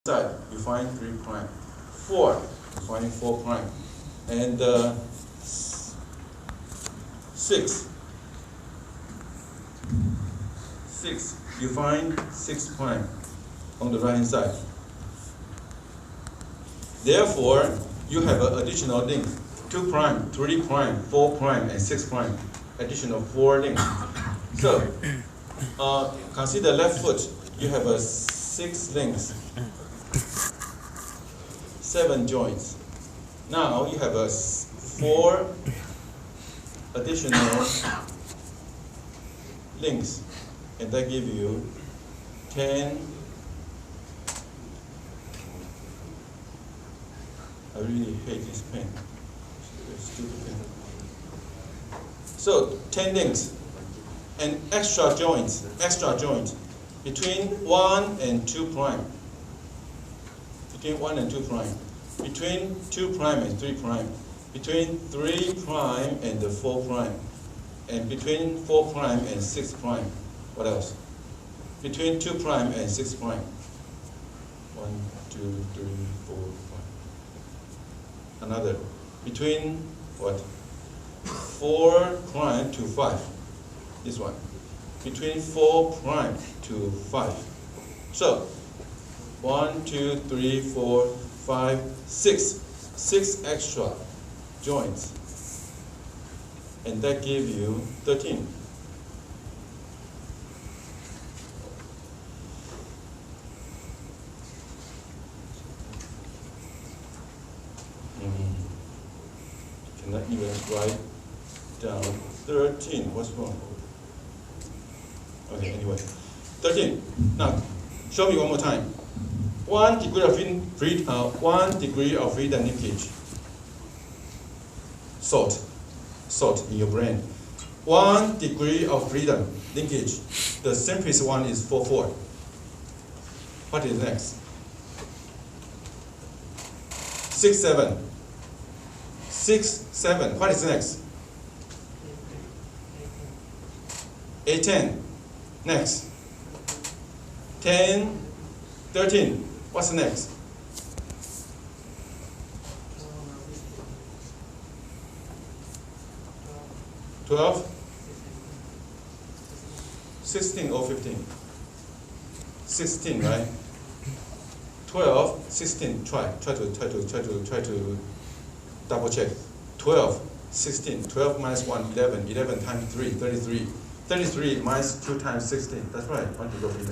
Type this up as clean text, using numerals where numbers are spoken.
side, you find 3 prime. 4, you find 4 prime. And 6, you find 6 prime on the right hand side. Therefore, you have an additional link, 2 prime, 3 prime, 4 prime, and 6 prime, additional 4 links. So, consider left foot, you have 6 links, 7 joints. Now you have 4 additional links, and that gives you 10. I really hate this pen. Stupid pen. So 10 links and extra joint between 1 and 2 prime. Between 1 and 2 prime. Between 2 prime and 3 prime. Between 3 prime and 4 prime. And between 4 prime and 6 prime. What else? Between 2 prime and 6 prime. 1, 2, 3, 4, 5. Another. Between what? 4 prime to 5. This one. Between 4 prime to 5. So 1, 2, 3, 4, 5, 6. 6 extra joints. And that gives you 13. Cannot even write down 13. What's wrong? Okay, anyway. 13. Now, show me one more time. 1 degree of freedom linkage. Salt in your brain. 1 degree of freedom linkage. The simplest one is 4, 4. What is next? 6, 7. 6, 7. What is next? 8, 10. Next. 10, 13. What's next? 12, 16 or 15? 16, right? 12, 16. Try to double check. 12, 16. 12 minus 1, 11. 11 times 3, 33. 33 minus 2 times 16. That's right. 1 degree of freedom.